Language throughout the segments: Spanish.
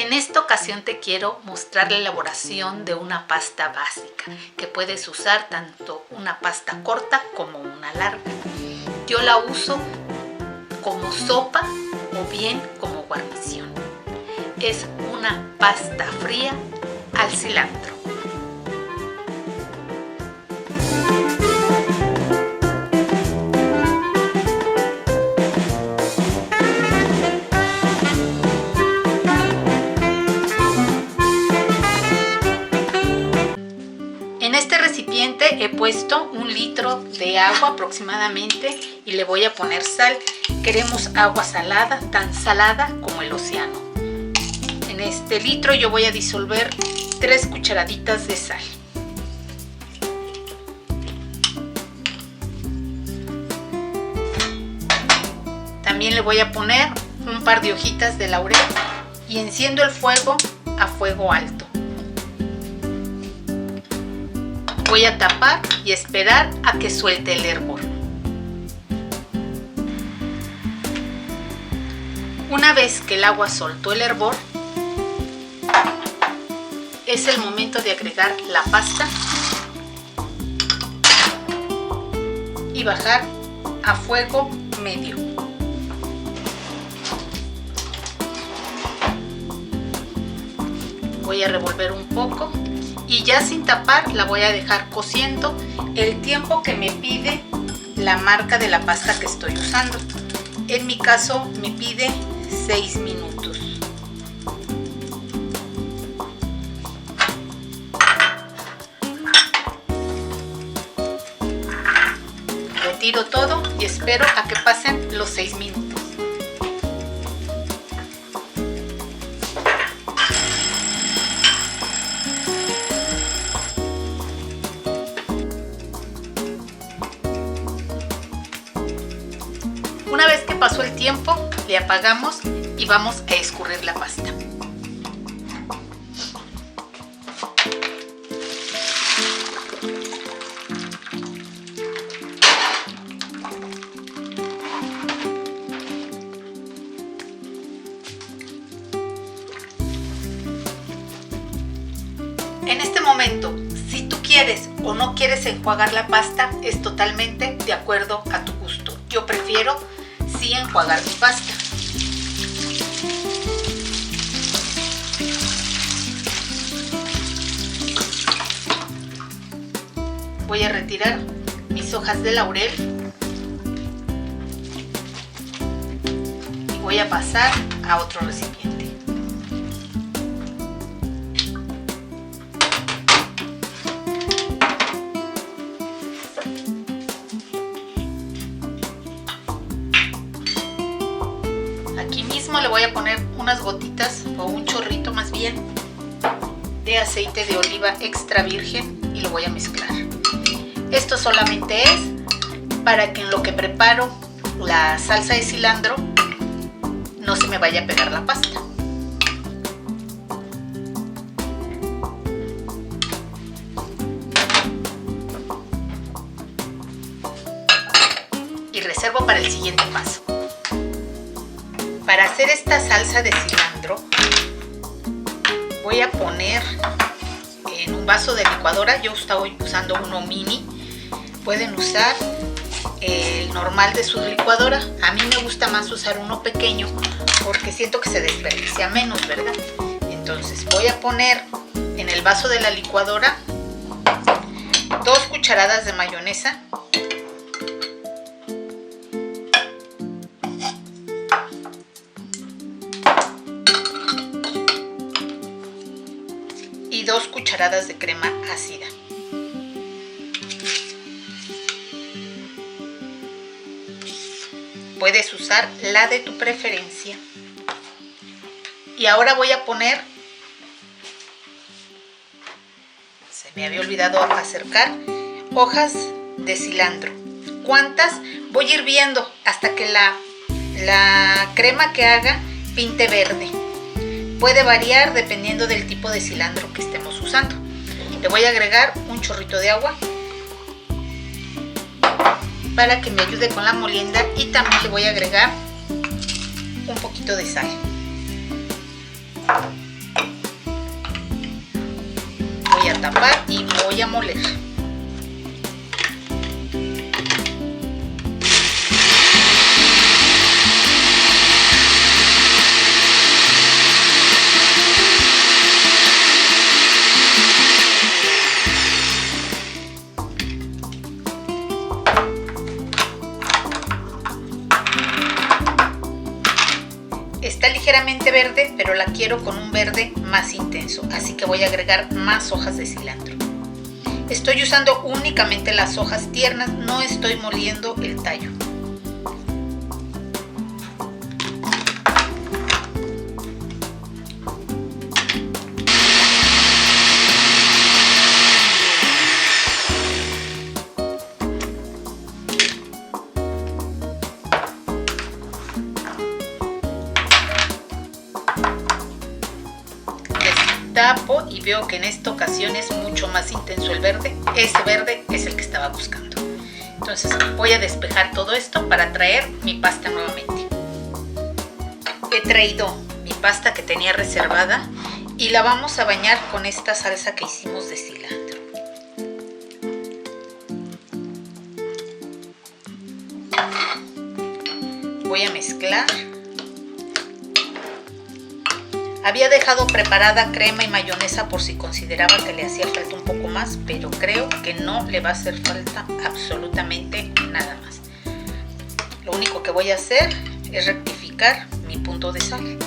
En esta ocasión te quiero mostrar la elaboración de una pasta básica, que puedes usar tanto una pasta corta como una larga. Yo la uso como sopa o bien como guarnición. Es una pasta fría al cilantro. En este recipiente he puesto 1 litro de agua aproximadamente y le voy a poner sal. Queremos agua salada, tan salada como el océano. En este litro yo voy a disolver 3 cucharaditas de sal. También le voy a poner un par de hojitas de laurel y enciendo el fuego a fuego alto. Voy a tapar y esperar a que suelte el hervor. Una vez que el agua soltó el hervor, es el momento de agregar la pasta y bajar a fuego medio. Voy a revolver un poco y ya sin tapar la voy a dejar cociendo el tiempo que me pide la marca de la pasta que estoy usando. En mi caso me pide 6 minutos. Retiro todo y espero a que pasen los 6 minutos. Una vez que pasó el tiempo, le apagamos y vamos a escurrir la pasta. En este momento, si tú quieres o no quieres enjuagar la pasta, es totalmente de acuerdo a tu gusto. Yo prefiero sí enjuagar mi pasta. Voy a retirar mis hojas de laurel y voy a pasar a otro recipiente. Aquí mismo le voy a poner unas gotitas o un chorrito más bien de aceite de oliva extra virgen y lo voy a mezclar. Esto solamente es para que en lo que preparo la salsa de cilantro no se me vaya a pegar la pasta. Y reservo para el siguiente paso. Para hacer esta salsa de cilantro voy a poner en un vaso de licuadora. Yo estoy usando uno mini. Pueden usar el normal de su licuadora. A mí me gusta más usar uno pequeño porque siento que se desperdicia menos, ¿verdad? Entonces voy a poner en el vaso de la licuadora 2 cucharadas de mayonesa, y 2 cucharadas de crema ácida. Puedes usar la de tu preferencia. Y ahora voy a poner, se me había olvidado acercar, hojas de cilantro. ¿Cuántas? Voy a ir viendo hasta que la crema que haga pinte verde. Puede variar dependiendo del tipo de cilantro que estemos usando. Le voy a agregar un chorrito de agua para que me ayude con la molienda y también le voy a agregar un poquito de sal. tapar y voy a moler. Está ligeramente verde, pero la quiero con un verde más intenso, así que voy a agregar más hojas de cilantro. Estoy usando únicamente las hojas tiernas, no estoy moliendo el tallo. Tapo y veo que en esta ocasión es mucho más intenso el verde. Ese verde es el que estaba buscando. Entonces voy a despejar todo esto para traer mi pasta nuevamente. He traído mi pasta que tenía reservada y la vamos a bañar con esta salsa que hicimos de cilantro. Voy a mezclar. Había dejado preparada crema y mayonesa por si consideraba que le hacía falta un poco más, pero creo que no le va a hacer falta absolutamente nada más. Lo único que voy a hacer es rectificar mi punto de sal.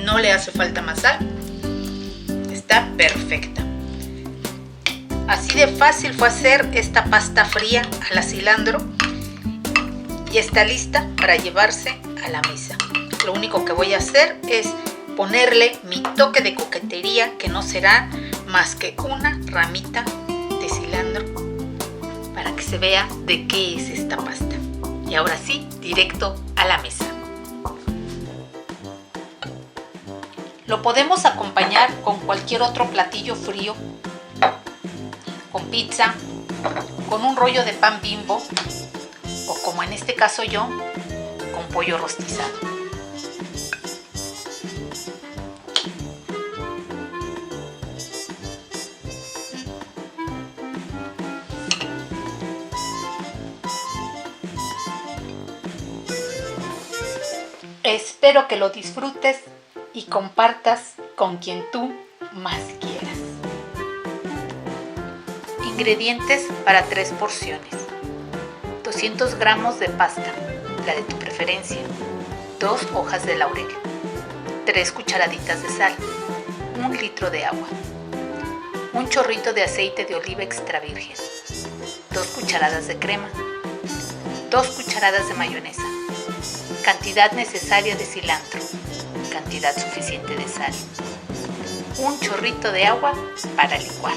No le hace falta más sal. Está perfecta. Así de fácil fue hacer esta pasta fría a la cilantro y está lista para llevarse a la mesa. Lo único que voy a hacer es ponerle mi toque de coquetería, que no será más que una ramita de cilantro para que se vea de qué es esta pasta. Y ahora sí, directo a la mesa. Lo podemos acompañar con cualquier otro platillo frío, con pizza, con un rollo de pan Bimbo o, como en este caso yo, con pollo rostizado. Espero que lo disfrutes y compartas con quien tú más quieras. Ingredientes para 3 porciones: 200 gramos de pasta, la de tu preferencia, 2 hojas de laurel, 3 cucharaditas de sal, 1 litro de agua, un chorrito de aceite de oliva extra virgen, 2 cucharadas de crema, 2 cucharadas de mayonesa, cantidad necesaria de cilantro, cantidad suficiente de sal, un chorrito de agua para licuar.